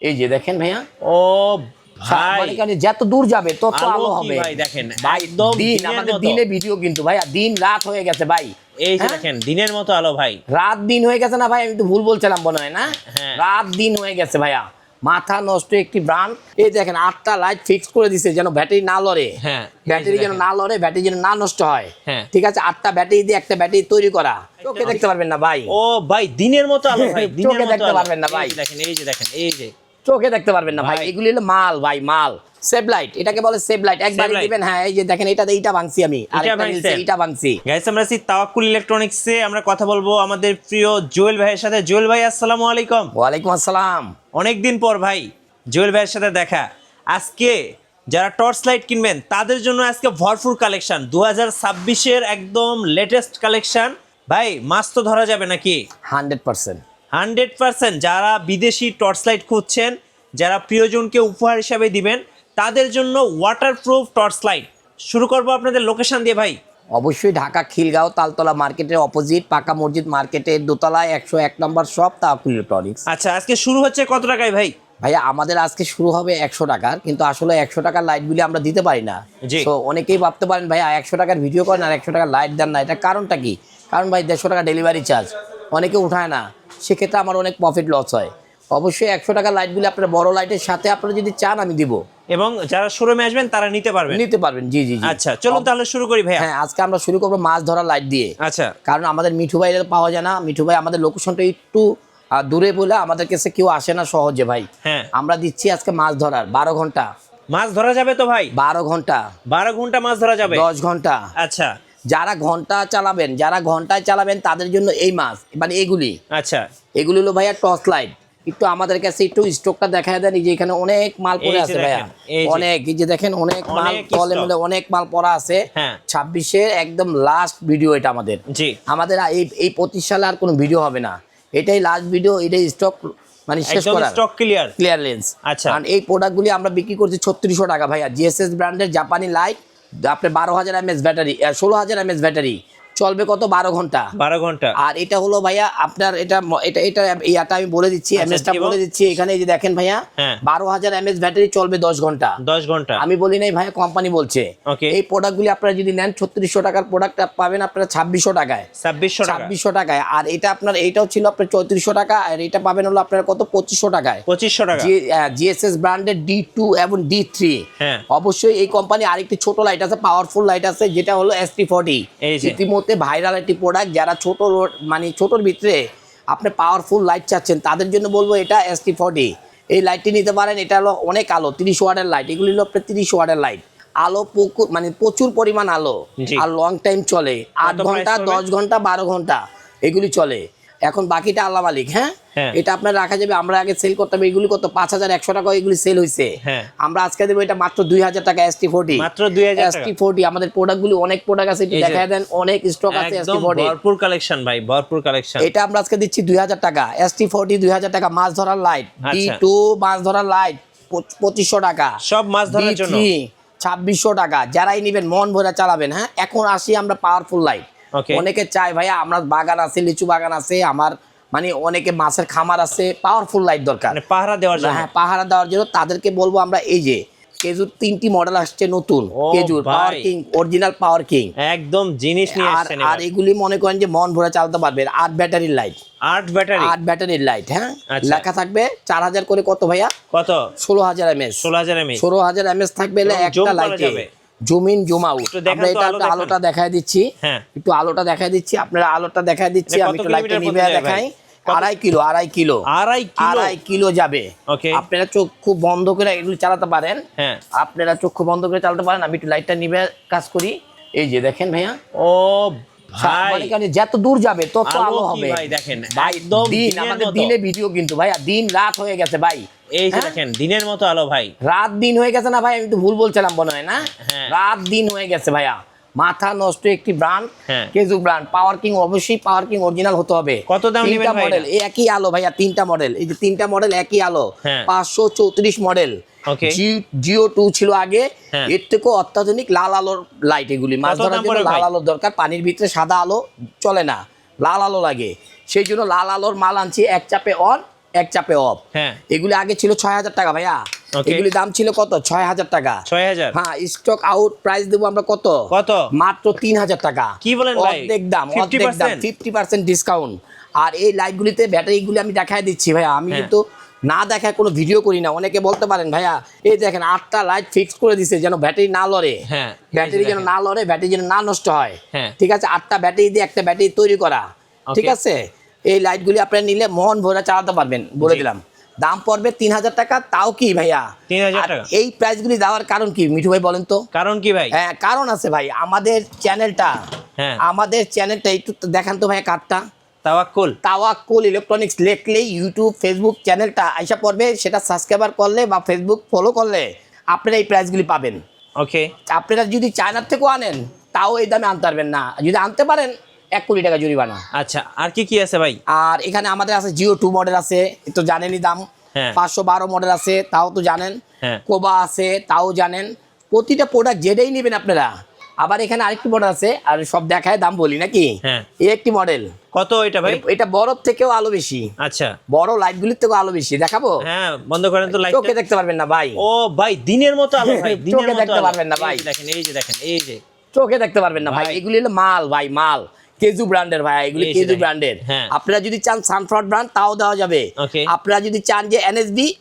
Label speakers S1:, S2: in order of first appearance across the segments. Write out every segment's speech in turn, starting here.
S1: এই যে দেখেন ভাইয়া,
S2: ও ভাই
S1: মানে যত দূর যাবে তত আলো হবে
S2: ভাই। দেখেন
S1: ভাই,
S2: একদম
S1: দিন আমাদের দিনে ভিডিও কিন্তু ভাইয়া দিন রাত হয়ে গেছে ভাই।
S2: এই যে দেখেন দিনের মতো আলো ভাই,
S1: রাত দিন হয়ে গেছে না ভাই, আমি তো ভুল বলছিলাম মনে হয় না,
S2: হ্যাঁ।
S1: রাত দিন হয়ে গেছে ভাইয়া, মাথা নষ্ট একটি ব্র্যান্ড। এই দেখেন 8টা লাইট ফিক্স করে দিছে যেন ব্যাটারি না লড়ে,
S2: হ্যাঁ
S1: ব্যাটারি যেন না লড়ে, ব্যাটারি যেন না নষ্ট হয়,
S2: হ্যাঁ।
S1: ঠিক আছে। 8টা ব্যাটারি দিয়ে একটা ব্যাটারি তৈরি করা, চোখে দেখতে পারবেন না ভাই,
S2: ও ভাই দিনের মতো আলো ভাই, দিনের
S1: চোখে
S2: মতো
S1: দেখতে
S2: আলো।
S1: পারবেন না ভাই,
S2: এই যে দেখেন, এই যে দেখেন, এই যে
S1: চোখে দেখতে পারবেন না ভাই,
S2: ভাই।
S1: এগুলি হলো মাল ভাই, মাল। সেভ লাইট, এটাকে বলে সেভ লাইট, একবার
S2: Save light।
S1: দিবেন। হ্যাঁ এই যে দেখেন, এইটা ভাঙছি আমি, আরেকটা
S2: ভাঙছেন?
S1: নিচে এটা ভাঙছি।
S2: গাইস আমরা আছি তাওয়াক্কুল ইলেকট্রনিক্সে, আমরা কথা বলবো আমাদের প্রিয় জুয়েল ভাইয়ের সাথে। জুয়েল ভাই আসসালামু আলাইকুম।
S1: ওয়ালাইকুম আসসালাম।
S2: অনেকদিন পর ভাই জুয়েল ভাইয়ের সাথে দেখা। আজকে যারা টর্চ লাইট কিনবেন তাদের জন্য আজকে ভরপুর কালেকশন, 2026-এর একদম লেটেস্ট কালেকশন। ভাই মাছ তো ধরা যাবে নাকি?
S1: 100%।
S2: 100%। যারা বিদেশি টর্চ লাইট খুঁজছেন, যারা প্রিয়জনকে উপহার হিসাবে দিবেন, তাদের জন্য ওয়াটারপ্রুফ টর্চ লাইট। শুরু করবো আপনাদের লোকেশন দিয়ে ভাই।
S1: অবশ্যই ঢাকা খিলগাঁও তালতলা মার্কেটের অপোজিট পাকা মসজিদ মার্কেটের দোতলায় 101 নম্বর শপ তাওয়াক্কুল ইলেকট্রনিক্স।
S2: আচ্ছা আজকে শুরু হচ্ছে কত টাকায় ভাই?
S1: ভাইয়া আমাদের আজকে শুরু হবে 100 টাকার, কিন্তু আসলে 100 টাকার লাইটগুলি আমরা দিতে পারি না।
S2: জি।
S1: তো অনেকেই ভাবতে পারেন ভাইয়া 100 টাকার ভিডিও করেন আর 100 টাকার লাইট দেন না, এটা কারণটা কি? কারণ ভাই 150 টাকা ডেলিভারি চার্জ অনেকে উঠায় না, সেক্ষেত্রে আমার অনেক প্রফিট লস হয়। অবশ্যই 100 টাকার লাইটগুলি আপনার বড় লাইটের সাথে আপনারা যদি চান আমি দিব,
S2: এবং যারা শোরুমে আসবেন তারা নিতে পারবেন।
S1: জি জি জি।
S2: আচ্ছা চলুন তাহলে শুরু করি ভাইয়া।
S1: হ্যাঁ আজকে আমরা শুরু করবো মাছ ধরা লাইট দিয়ে।
S2: আচ্ছা
S1: কারণ আমাদের মিঠু ভাই পাওয়া যায় না, মিঠু ভাই আমাদের লোকেশনটা একটু দূরে বলে আমাদের কাছে কেউ আসে না সহজে ভাই।
S2: হ্যাঁ
S1: আমরা দিচ্ছি আজকে মাছ ধরার 12 ঘন্টা।
S2: মাছ ধরা যাবে তো ভাই?
S1: 12 ঘন্টা,
S2: 12 ঘন্টা মাছ ধরা যাবে?
S1: 10 ঘন্টা।
S2: আচ্ছা
S1: যারা ঘন্টায় চালাবেন তাদের জন্য এই মাছ, মানে এগুলি
S2: আচ্ছা।
S1: এগুলি হলো ভাইয়া টর্চ লাইট। একটু আমাদের কাছে একটু স্টকটা দেখায় দেন। এই যে এখানে অনেক মাল পড়ে
S2: এই যে
S1: আছে ভাইয়া,
S2: দেখেন, এই যে।
S1: অনেক, এই যে দেখেন অনেক মাল,
S2: অনেক
S1: তলে
S2: stock।
S1: মলে অনেক মাল পড়া আছে।
S2: হ্যাঁ
S1: 26-এর একদম লাস্ট ভিডিও এটা আমাদের।
S2: জি।
S1: আমাদের এই 25 সালে আর কোনো ভিডিও হবে না, এটাই লাস্ট ভিডিও, এটাই স্টক মানে শেষ
S2: একদম
S1: করা,
S2: স্টক ক্লিয়ার
S1: লেন্স।
S2: আচ্ছা।
S1: আর এই প্রোডাক্টগুলি আমরা বিক্রি করছি 3600 টাকা ভাইয়া। জিএসএস ব্র্যান্ডের জাপানি লাইট, আপনার 12,000 mAh ব্যাটারি, 16,000 mAh ব্যাটারি, চলবে কত 12 ঘন্টা।
S2: 12 ঘন্টা।
S1: আর এটা হলো ভাইয়া আপনার এটা আমি বলে দিচ্ছি, এমএসটা বলে দিচ্ছি এখানে। এই যে দেখেন ভাইয়া,
S2: হ্যাঁ
S1: 12,000 mAh ব্যাটারি, চলবে 10 ঘন্টা।
S2: 10 ঘন্টা
S1: আমি বলি নাই ভাইয়া, কোম্পানি বলছে।
S2: ওকে।
S1: এই প্রোডাক্টগুলি আপনারা যদি নেন 3600 টাকার প্রোডাক্ট পাবেন আপনারা 2600 টাকায়।
S2: 2600 টাকা।
S1: 2600 টাকায়। আর এটা আপনার এইটাও ছিল আপনার 3400 টাকা, আর এটা পাবেন হলো আপনার কত 2500 টাকায়।
S2: 2500 টাকা।
S1: জিএসএস ব্র্যান্ডের D2 এবং D3।
S2: হ্যাঁ
S1: অবশ্যই এই কোম্পানি আরেকটি ছোট লাইট আছে, পাওয়ারফুল লাইট আছে, যেটা হলো ST40।
S2: এই যে।
S1: ইতিমধ্যে ভাইরাল একটি প্রোডাক্ট, যারা মানে ছোটর ভিতরে আপনি পাওয়ারফুল লাইট চাচ্ছেন তাদের জন্য বলবো এটা ST40, এই লাইটটি নিতে পারেন। এটা হলো অনেক আলো, 30 ওয়াটের লাইট, এগুলি হলো আপনার 30 ওয়াটের লাইট। আলো মানে প্রচুর পরিমাণ আলো,
S2: জি।
S1: আর লং টাইম চলে, 8
S2: কত
S1: ঘন্টা,
S2: price পড়বে?
S1: 10 ঘন্টা, 12 ঘন্টা এগুলি চলে। এখন বাকিটা আল্লাহ মালিক। হ্যাঁ
S2: হ্যাঁ।
S1: এটা আপনার রাখা যাবে, আমরা আগে সেল করতাম এগুলি কত 5100 টাকা এগুলি সেল হয়েছে।
S2: হ্যাঁ।
S1: আমরা আজকে দেবো এটা মাত্র 2000 টাকা ST40।
S2: মাত্র 2000 টাকা।
S1: ST40 আমাদের প্রোডাক্টগুলি অনেক প্রোডাক্ট আছে, একটু
S2: এই যে।
S1: দেখায় দেন, অনেক স্টক আছে
S2: একদম
S1: ST40।
S2: ভরপুর কালেকশন ভাই, ভরপুর কালেকশন।
S1: এটা আমরা আজকে দিচ্ছি 2000 টাকা ST40, 2000 টাকা। মাছ ধরার লাইট
S2: আচ্ছা।
S1: D2 মাছ ধরার লাইট 2500 টাকা।
S2: সব মাছ ধরার জন্য।
S1: D3 2600 টাকা। যারাই নেবেন মন ভরে চালাবেন। হ্যাঁ এখন আসি আমরা পাওয়ারফুল লাইট।
S2: ওকে।
S1: অনেকে চায় ভাইয়া, আমার বাগান আছে, লিচু বাগান আছে, আমার মানে অনেকে মাছের খামার আছে, পাওয়ারফুল লাইট দরকার,
S2: মানে পাহারা দেওয়ার জন্য।
S1: হ্যাঁ পাহারা দেওয়ার জন্য। তাদেরকে বলবো আমরা এই যে কেজুর 3টি মডেল আসছে নতুন,
S2: ও
S1: কেজুর
S2: ভাই।
S1: পাওয়ার কিং, অরিজিনাল পাওয়ার কিং।
S2: একদম জিনিস নিয়ে
S1: আর
S2: আসছেন
S1: আর এগুলি মনে করেন যে মন ভরে চালাতে পারবেন। 8 ব্যাটারির লাইট,
S2: 8 ব্যাটারি।
S1: 8 ব্যাটারির লাইট। হ্যাঁ
S2: আচ্ছা।
S1: লেখা থাকবে 4000 করে, কত ভাইয়া?
S2: কত?
S1: 16000 mAh।
S2: 16000 mAh।
S1: 16000 mAh থাকবে
S2: এবং
S1: একটা
S2: zoom করা
S1: লাইটে,
S2: যাবে।
S1: Zoom in zoom out.
S2: একটু দেখান
S1: আমরা
S2: তো,
S1: এটা
S2: আলো
S1: একটু
S2: দেখান।
S1: আলোটা দেখায় দিচ্ছি।
S2: হ্যাঁ
S1: একটু আলোটা দেখায় দিচ্ছি, আপনারা আলোটা দেখায় দিচ্ছি।
S2: এটা
S1: আমি
S2: কত
S1: একটু লাইটটা
S2: কিলোমিটার
S1: নিবে
S2: পর্যন্ত যাবে
S1: দেখাই।
S2: ভাই? কত?
S1: 2.5 কিলো, 2.5 কিলো,
S2: 2.5 কিলো।
S1: 2.5 কিলো যাবে।
S2: ওকে।
S1: আপনারা চোখ খুব বন্ধ করে এগুলো চালাতে পারেন।
S2: হ্যাঁ
S1: আপনারা চোখ বন্ধ করে চালাতে পারেন। আমি একটু লাইটটা নিবে কাজ করি। এই যে দেখেন ভাইয়া,
S2: ও ভাই
S1: মানে কারণ যত দূর যাবে তত
S2: আলো
S1: আলো
S2: কি
S1: হবে
S2: ভাই, দেখেন
S1: ভাই।
S2: একদম
S1: দিন
S2: দিনের
S1: আমাদের
S2: মতো।
S1: দিনে ভিডিও কিন্তু ভাইয়া, দিন রাত হয়ে গেছে ভাই।
S2: এই যে
S1: হ্যাঁ?
S2: দেখেন দিনের মতো আলো ভাই।
S1: রাত দিন হয়ে গেছে না ভাই, আমি তো ভুল বলছিলাম মনে হয় না,
S2: হ্যাঁ।
S1: রাত দিন হয়ে গেছে ভাইয়া। মাথা নষ্ট একটি ব্র্যান্ড,
S2: হ্যাঁ।
S1: কেজু ব্র্যান্ড। পাওয়ার কিং, অবশ্যই পাওয়ার কিং অরিজিনাল হতে হবে।
S2: কত দাম নেবেন
S1: তিনটা
S2: ভাই
S1: মডেল,
S2: এটা?
S1: এই একই আলো ভাইয়া, 3টা মডেল, এই যে 3টা মডেল একই আলো।
S2: হ্যাঁ।
S1: 534 মডেল।
S2: ওকে।
S1: জিও 2 ছিল আগে,
S2: হ্যাঁ।
S1: এর থেকেও অত্যাধুনিক লাল আলোর লাইট এগুলি। মাছ
S2: কত
S1: ধরার
S2: দাম
S1: জন্য
S2: পড়ে
S1: লাল
S2: ভাই?
S1: আলোর দরকার, পানির ভিতরে সাদা আলো চলে না, লাল আলো লাগে। সেই জন্য লাল আলোর মাল আনছি, এক চাপে অন এক চাপে অফ।
S2: হ্যাঁ
S1: এগুলি আগে ছিল 6,000 টাকা ভাইয়া।
S2: Okay.
S1: এগুলি দাম ছিল কত? 6,000 টাকা।
S2: 6,000
S1: হ্যাঁ, স্টক আউট প্রাইস দেবো আমরা কত?
S2: কত?
S1: মাত্র 3,000 টাকা।
S2: কি বলেন ভাই?
S1: অর্ধেক দাম,
S2: 50%?
S1: 50% ডিসকাউন্ট। আর এই লাইটগুলিতে ব্যাটারিগুলি আমি দেখাই দিচ্ছি ভাইয়া, আমি
S2: হ্যাঁ।
S1: কিন্তু না দেখায় কোনো ভিডিও করি না। অনেকে বলতে পারেন ভাইয়া এই দেখেন 8টা লাইট ফিক্স করে দিছে যেন ব্যাটারি না লড়ে।
S2: হ্যাঁ
S1: ব্যাটারি যেন না লড়ে, ব্যাটারি যেন না নষ্ট হয়।
S2: হ্যাঁ।
S1: ঠিক আছে, 8টা ব্যাটারি দিয়ে একটা ব্যাটারি তৈরি করা। ঠিক
S2: Okay.
S1: আছে, এই লাইটগুলি আপনারা নিলে মন ভরে চালাতে পারবেন, বলে
S2: জি।
S1: দিলাম। দাম পড়বে 3,000 টাকা। তাও কি ভাইয়া
S2: 3,000
S1: আর
S2: টাকা।
S1: এই প্রাইসগুলি দেওয়ার কারণ কি মিঠু ভাই বলেন তো?
S2: কারণ কি ভাই?
S1: হ্যাঁ, কারণ আছে ভাই। আমাদের চ্যানেলটা
S2: হ্যাঁ
S1: একটু দেখান তো ভাইয়া কার্ডটা।
S2: তাওয়াক্কুল
S1: তাওয়াক্কুল ইলেকট্রনিক্স লিখলেই ইউটিউব ফেসবুক চ্যানেলটা আইসা পড়বে। সেটা সাবস্ক্রাইবার করলে বা ফেসবুক ফলো করলে আপনারা এই প্রাইসগুলি পাবেন।
S2: ওকে
S1: আপনারা যদি চায়নার থেকেও আনেন তাও এই দামে আনতে পারবেন না। যদি আনতে পারেন 1 কোটি টাকা জরিমানা।
S2: আচ্ছা আর কি কি আছে ভাই?
S1: আর এখানে আমাদের আছে জিও 2 মডেল আছে, এ তো জানেনই দাম।
S2: হ্যাঁ।
S1: 512 মডেল আছে, তাও তো জানেন।
S2: হ্যাঁ।
S1: কোবা আছে, তাও জানেন। প্রতিটা প্রোডাক্ট যেটাই নেবেন আপনারা। আবার এখানে আরেকটি মডেল আছে, আর সব দেখায় দাম বলি নাকি?
S2: হ্যাঁ।
S1: এই একটি মডেল,
S2: কত এটা ভাই?
S1: এটা বরফ থেকেও আলো বেশি,
S2: আচ্ছা
S1: বড় লাইটগুলির থেকেও আলো বেশি। দেখাবো?
S2: হ্যাঁ বন্ধ করেন তো লাইট।
S1: চোখে দেখতে পারবেন না ভাই।
S2: ও ভাই দিনের মতো আলো ভাই, দিনের
S1: চোখে
S2: মতো
S1: দেখতে
S2: আলো।
S1: পারবেন না ভাই।
S2: এই যে দেখেন, এই যে দেখেন, এই যে
S1: চোখে দেখতে পারবেন না ভাই।
S2: ভাই।
S1: এগুলি হলো মাল ভাই, মাল কেজু ব্র্যান্ডের ভাই, এগুলি
S2: এই যে
S1: কেজু
S2: দেখেন।
S1: ব্র্যান্ডের।
S2: হ্যাঁ।
S1: আপনারা যদি চান সানফ্লাওয়ার ব্র্যান্ড তাও দেওয়া যাবে।
S2: Okay.
S1: আপনারা যদি চান যে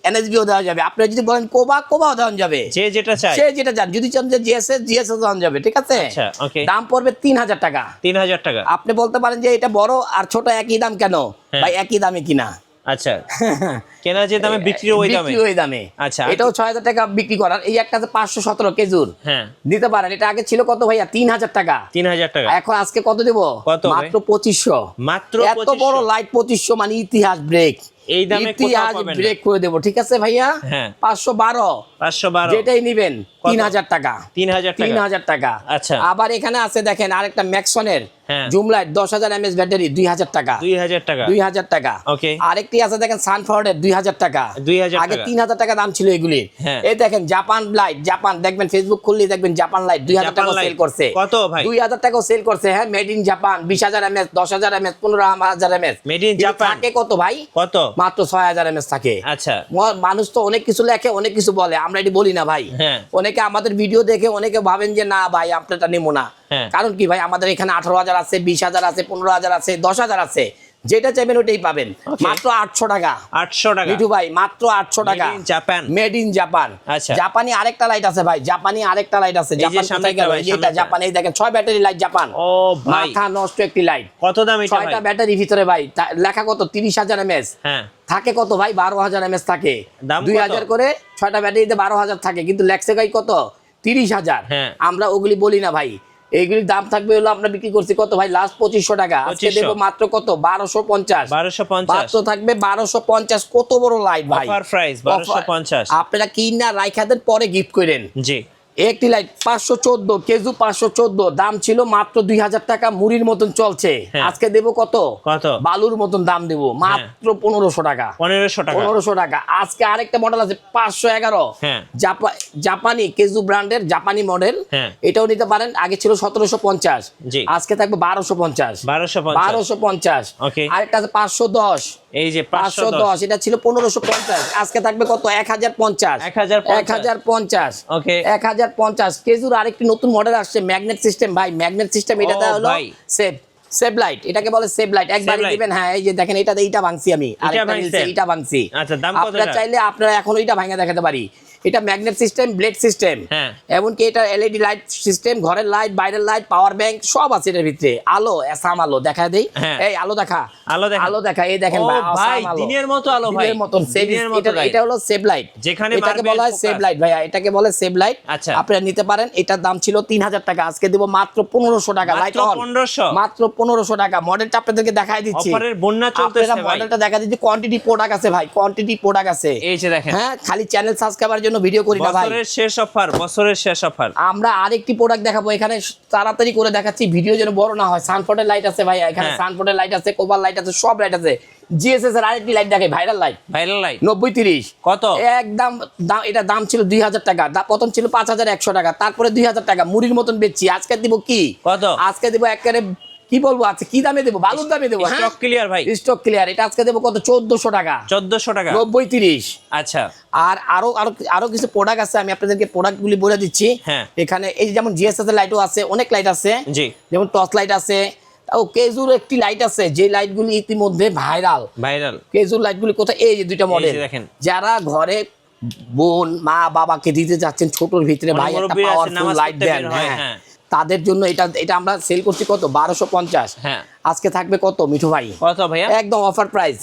S1: এনএসবিও দেওয়া যাবে। আপনারা যদি বলেন কোবাও দেওয়া যাবে।
S2: যে যেটা চাই।
S1: সে যেটা চান, যদি চান যে জিএসএস দেওয়া যাবে। ঠিক আছে,
S2: আচ্ছা, okay.
S1: দাম পড়বে 3,000 টাকা।
S2: 3,000 টাকা।
S1: আপনি বলতে পারেন যে এটা বড় আর ছোট একই দাম কেন?
S2: হ্যাঁ।
S1: ভাই একই দামে কিনা।
S2: আচ্ছা কেনা যে দামে বিক্রি ওই দামে।
S1: বিক্রি ওই দামে।
S2: আচ্ছা,
S1: এটাও 6,000 টাকা বিক্রি করার। এই একটা আছে 517 কেজুর,
S2: হ্যাঁ
S1: নিতে পারেন। এটা আগে ছিল কত ভাইয়া? 3,000 টাকা।
S2: 3,000 টাকা।
S1: এখন আজকে কত দেব?
S2: কত ভাই?
S1: মাত্র 2500।
S2: মাত্র
S1: এত
S2: 2500
S1: বড় লাইট 2500 মানে ইতিহাস ব্রেক।
S2: এই দামে কোথাও
S1: ইতিহাস
S2: পাবেন না।
S1: ব্রেক করে দেব। ঠিক আছে ভাইয়া?
S2: হ্যাঁ।
S1: 512
S2: 512
S1: যেটাই নিবেন
S2: কত?
S1: 3,000 টাকা।
S2: 3,000 টাকা।
S1: 3,000 টাকা।
S2: আচ্ছা।
S1: আবার এখানে আছে দেখেন আরেকটা ম্যাক্সনের
S2: হ্যাঁ।
S1: জুম লাইট 10,000 mAh ব্যাটারি 2,000 টাকা।
S2: 2,000 টাকা।
S1: 2,000 টাকা।
S2: Okay.
S1: আরেকটি আছে দেখেন সানফ্লাওয়ারের 2,000 টাকা।
S2: 2,000
S1: আগে
S2: টাকা।
S1: 3,000 টাকা দাম ছিল এগুলির।
S2: হ্যাঁ।
S1: এই দেখেন জাপান লাইট, জাপান দেখবেন ফেসবুক খুললেই দেখবেন জাপান লাইট 2,000
S2: জাপান
S1: টাকা
S2: লাইট।
S1: সেল করছে।
S2: কত ভাই?
S1: 2,000 টাকাও সেল করছে। হ্যাঁ, made in Japan 20,000 mAh, 10,000 mAh, 15,000 mAh।
S2: Made in
S1: কিন্তু
S2: Japan।
S1: থাকে কত ভাই?
S2: কত?
S1: মাত্র 6,000 mAh থাকে।
S2: আচ্ছা
S1: মানুষ তো অনেক কিছু লেখে, অনেক কিছু বলে, আমরা এটি বলি না ভাই।
S2: হ্যাঁ।
S1: অনেকে আমাদের ভিডিও দেখে অনেকে ভাবেন যে না ভাই আপনারটা নেবো না।
S2: হ্যাঁ।
S1: কারণ কি ভাই, আমাদের এখানে 18,000 আছে, 20,000 আছে, 15,000 আছে, 10,000 আছে। যেটা চাইবেন ওটাই পাবেন।
S2: Okay.
S1: মাত্র 800 টাকা।
S2: 800 টাকা।
S1: মিঠু ভাই মাত্র 800 টাকা।
S2: Made in Japan।
S1: Made in Japan.
S2: আচ্ছা।
S1: জাপানি আরেকটা লাইট আছে ভাই, জাপানি আরেকটা লাইট আছে।
S2: এই যে
S1: জাপান কোথায়
S2: সামনেরটা
S1: গেল?
S2: ভাই,
S1: এটা
S2: সামনেরটা।
S1: জাপান। এই দেখেন 6 ব্যাটারি লাইট জাপান।
S2: ও ভাই
S1: মাথা নষ্ট একটি লাইট।
S2: কত দাম এটা ভাই?
S1: 6টা ব্যাটারি ভিতরে ভাই, লেখা কত? 30,000 mAh।
S2: হ্যাঁ
S1: থাকে কত ভাই? 12,000 mAh থাকে।
S2: দাম কত?
S1: 2,000 করে 6টা ব্যাটারিতে 12,000 থাকে, কিন্তু লেখছে ভাই কত? 30,000।
S2: হ্যাঁ।
S1: আমরা ওগুলি বলি না ভাই। এইগুলির দাম থাকবে হলো, আমরা বিক্রি করছি কত ভাই? লাস্ট 2,500 টাকা। আজকে
S2: 2500
S1: দেবো মাত্র কত? 1250।
S2: 1250
S1: মাত্র থাকবে 1250। কত বড় লাইট ভাই!
S2: Offer price 1250।
S1: আপনারা কিনা রাইখা দেন, পরে গিফট করেন।
S2: জি
S1: একটি লাইট 514 কেজু, 514 দাম ছিল মাত্র 2,000 টাকা। মুড়ির মতন চলছে।
S2: হ্যাঁ।
S1: আজকে দেবো কত?
S2: কত?
S1: বালুর মতন দাম দেবো মাত্র 1,500 টাকা।
S2: 1500 টাকা।
S1: 1,500 টাকা। আজকে আরেকটা মডেল আছে 511।
S2: হ্যাঁ।
S1: জাপানি কেজু ব্র্যান্ডের জাপানি মডেল।
S2: হ্যাঁ।
S1: এটাও নিতে পারেন। আগে ছিল 1750,
S2: জি।
S1: আজকে থাকবে 1250।
S2: 1250। Okay.
S1: আরেকটা আছে 510।
S2: এই যে
S1: 510 এটা ছিল 1550, আজকে থাকবে কত? 1050। 1050।
S2: Okay.
S1: 1050 কেজুর আরেকটি নতুন মডেল আসছে, ম্যাগনেট সিস্টেম ভাই। ম্যাগনেট সিস্টেম এটাতে
S2: ও
S1: হলো
S2: ভাই।
S1: সেভ লাইট, এটাকে বলে সেভ লাইট। একবার
S2: light।
S1: দিবেন। হ্যাঁ, এই যে দেখেন এটাতে এইটা ভাঙছি আমি, আরেকটা
S2: ভাঙছেন?
S1: নিচে এইটা ভাঙছি।
S2: আচ্ছা, দাম কত
S1: আপনারা
S2: এটা?
S1: চাইলে আপনারা এখন ওইটা ভাঙা দেখাতে পারি। এটা ম্যাগনেট সিস্টেম, ব্লেড সিস্টেম।
S2: হ্যাঁ।
S1: এমনকি এটা এলইডি লাইট সিস্টেম, ঘরের লাইট, বাইরের লাইট, পাওয়ার ব্যাংক সব আছে এটার ভিতরে। আলো, এসাম আলো দেখা দেই।
S2: হ্যাঁ।
S1: এই আলো দেখা,
S2: আলো দেখা।
S1: আলো দেখা। এই দেখেন
S2: ও
S1: ভাই,
S2: ভাই,
S1: আসাম আলো।
S2: দিনের মতো আলো ভাই।
S1: দিনের মতন সেভ।
S2: দিনের মতো light।
S1: এটা হলো সেভ লাইট।
S2: যেখানে
S1: এটাকে
S2: মারবেন
S1: বলা হয়
S2: focus।
S1: সেভ লাইট ভাইয়া, এটাকে বলে সেভ লাইট।
S2: আচ্ছা।
S1: আপনারা নিতে পারেন। এটার দাম ছিল 3,000 টাকা, আজকে দেব মাত্র 1,500 টাকা। লাইট
S2: মাত্র
S1: অন।
S2: 1500।
S1: মাত্র 1,500 টাকা। মডেলটা আপনাদেরকে দেখাই দিচ্ছি।
S2: অফারের বন্যা চলতেছে
S1: আপনারা
S2: ভাই।
S1: মডেলটা দেখা দিচ্ছি। কোয়ান্টিটি প্রোডাক্ট আছে ভাই, কোয়ান্টিটি প্রোডাক্ট আছে।
S2: এই যে দেখেন।
S1: হ্যাঁ, খালি চ্যানেল সাবস্ক্রাইবার জন্য ভিডিও করি না ভাই।
S2: বছরের শেষ অফার, বছরের শেষ অফার।
S1: আমরা আরেকটি প্রোডাক্ট দেখাবো। এখানে তাড়াতাড়ি করে দেখাচ্ছি, ভিডিও যেন বড় না হয়। সানফোর্ডের লাইট আছে ভাই, এখানে
S2: হ্যাঁ।
S1: সানফোর্ডের লাইট আছে, কোবাল লাইট আছে, সব লাইট আছে। জিএসএস এর আরেকটি লাইট দেখে, ভাইরাল লাইট
S2: ভাইরাল লাইট
S1: 90-30।
S2: কত?
S1: একদম এটা দাম ছিল 2,000 টাকা। প্রথম ছিল 5,100 টাকা, তারপরে 2,000 টাকা। মুড়ির মতন বেচছি। আজকে দিব কি?
S2: কত?
S1: আজকে দিব একেবারে কি বলবো, আচ্ছা কি দামে দেবো, বালুর দামে দেবো। হ্যাঁ
S2: স্টক ক্লিয়ার ভাই,
S1: স্টক ক্লিয়ার। এটা আজকে দেবো কত, 1400 টাকা,
S2: 1400 টাকা।
S1: 90-30।
S2: আচ্ছা,
S1: আর আরো আরো আরো কিছু প্রোডাক্ট আছে, আমি আপনাদেরকে প্রোডাক্টগুলি বলে দিচ্ছি।
S2: হ্যাঁ।
S1: এখানে এই যেমন জিএসএস এর লাইটও আছে, অনেক লাইট আছে,
S2: জি,
S1: যেমন টর্চ লাইট আছে, ও কেজুর একটি লাইট আছে, যে লাইটগুলি ইতিমধ্যে ভাইরাল।
S2: ভাইরাল
S1: কেজুর লাইটগুলি কোথায়, এই যে দুইটা মডেল,
S2: দেখেন।
S1: যারা ঘরে বোন মা বাবাকে দিতে যাচ্ছেন ছোটর ভিতরে, ভাই একটা
S2: মুরব্বি আছে,
S1: পাওয়ারফুল
S2: নামাজ
S1: লাইট
S2: পড়তে
S1: দেন,
S2: বের হয়,
S1: হ্যাঁ
S2: হ্যাঁ।
S1: তাদের জন্য এটা এটা আমরা সেল করছি কত, 1250।
S2: হ্যাঁ।
S1: আজকে থাকবে কত মিঠু ভাই,
S2: কত ভাইয়া?
S1: একদম অফার প্রাইস,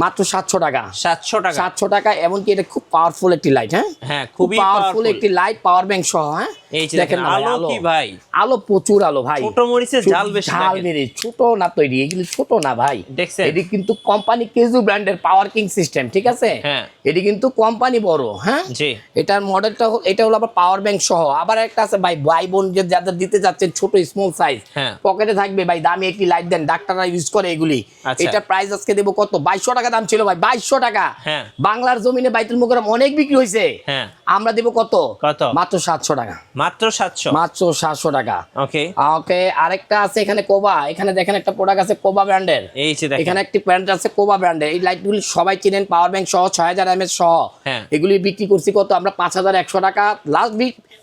S1: মাত্র 700 টাকা।
S2: 700 টাকা।
S1: 700 টাকা। এমনকি এটা খুব পাওয়ারফুল একটি লাইট, হ্যাঁ
S2: হ্যাঁ, খুবই
S1: পাওয়ারফুল
S2: powerful।
S1: একটি লাইট, পাওয়ার ব্যাংক সহ। হ্যাঁ
S2: এই যে দেখেন
S1: না ভাই,
S2: আলো কি ভাই,
S1: আলো প্রচুর আলো ভাই,
S2: ছোট মরিচের ঝাল বেশি,
S1: ঝাল
S2: দেখেন।
S1: মেরে ছোট না তৈরি, এগুলি ছোট না ভাই,
S2: দেখছেন?
S1: এটি কিন্তু কোম্পানি কেজু ব্র্যান্ডের পাওয়ার কিং সিস্টেম, ঠিক আছে?
S2: হ্যাঁ।
S1: এটি কিন্তু কোম্পানি বড়। হ্যাঁ
S2: জি,
S1: এটার মডেলটা এটা হলো আবার পাওয়ার ব্যাংক সহ। আবার একটা আছে ভাই, ভাই বোন যে যাদের দিতে যাচ্ছেন ছোট স্মল সাইজ,
S2: হ্যাঁ।
S1: পকেটে থাকবে ভাই, দামি একটি লাইট দেন, ডাক্তাররা ইউজ করে এগুলি।
S2: আচ্ছা।
S1: এটা প্রাইস আজকে দেবো কত, 2200 টাকা দাম ছিল ভাই, 2200 টাকা।
S2: হ্যাঁ।
S1: বাংলার জমিনে বাইতুল মুকাররম অনেক বিক্রি হয়েছে,
S2: হ্যাঁ।
S1: আমরা দেবো কত,
S2: কত?
S1: মাত্র 700 টাকা,
S2: মাত্র 700।
S1: মাত্র 700 টাকা।
S2: ওকে,
S1: ওকে, আরেকটা আছে এখানে কোবা, এখানে দেখেন একটা প্রোডাক্ট আছে কোবা ব্র্যান্ডের,
S2: এই যে দেখেন।
S1: এখানে একটি ব্র্যান্ড আছে কোবা ব্র্যান্ডের। এই লাইটগুলি সবাই চিনেন, পাওয়ার ব্যাংক সহ 6000 mAh সহ।
S2: হ্যাঁ।
S1: এগুলি বিক্রি করছি কত, আমরা 5100 টাকা লাস্ট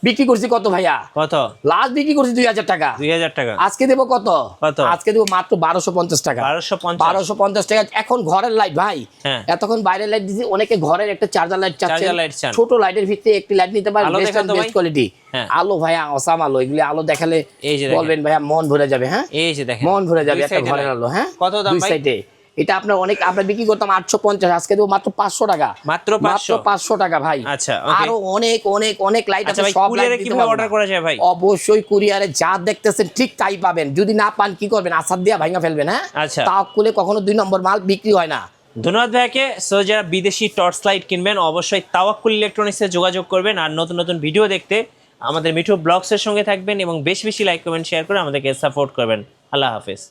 S1: বিক্রি করছি কত ভাইয়া,
S2: কত?
S1: লাস্ট বিক্রি করছি 2000 টাকা।
S2: 2000 টাকা।
S1: আজকে দেবো কত,
S2: কত?
S1: আজকে দেবো মাত্র 1250 টাকা।
S2: 1250।
S1: 1250 টাকা। এখন ঘরের লাইট ভাই,
S2: হ্যাঁ।
S1: এতক্ষণ বাইরের লাইট দিছি, অনেকে ঘরের একটা চার্জার লাইট চাচ্ছে,
S2: চার্জার লাইট চান।
S1: ছোট লাইটের ভিতরে একটি লাইট নিতে পারেন,
S2: আলো দেখান তো ভাই।
S1: Best quality.
S2: হ্যাঁ।
S1: আলো ভাইয়া অসাম আলো, এগুলি আলো দেখালে
S2: এই যে দেখেন।
S1: বলবেন ভাইয়া মন ভরে যাবে। হ্যাঁ
S2: এই যে দেখেন,
S1: মন ভরে যাবে
S2: দুই
S1: একটা
S2: সাইডে
S1: ঘরের
S2: লাইট।
S1: আলো। হ্যাঁ
S2: কত দাম
S1: দুই
S2: ভাই?
S1: সাইডে এটা আপনার অনেক, আমরা বিক্রি করতাম 850, আজকে দেবো মাত্র 500 টাকা।
S2: মাত্র 500?
S1: 500 টাকা ভাই।
S2: আচ্ছা, okay।
S1: আরো অনেক অনেক অনেক লাইট
S2: আচ্ছা
S1: আছে,
S2: ভাই,
S1: সব
S2: কুরিয়ারে
S1: লাইট দিতে
S2: কিভাবে
S1: পারবো
S2: অর্ডার
S1: না।
S2: করা যায় ভাই?
S1: অবশ্যই কুরিয়ারে যা দেখতেছেন ঠিক তাই পাবেন, যদি না পান কি করবেন, আসাদ দিয়া ভাঙা ফেলবেন। হ্যাঁ
S2: আচ্ছা।
S1: তাওকুলে কখনো 2 নম্বর মাল বিক্রি হয় না।
S2: ধন্যবাদ ভাইকে। সো যারা বিদেশি টর্চ লাইট কিনবেন অবশ্যই তাওয়াক্কুল ইলেকট্রনিক্সে যোগাযোগ করবেন, আর নতুন নতুন ভিডিও দেখতে আমাদের মিঠু ব্লগসের সঙ্গে থাকবেন এবং বেশি বেশি লাইক কমেন্ট শেয়ার করে আমাদেরকে সাপোর্ট করবেন। আল্লাহ হাফেজ।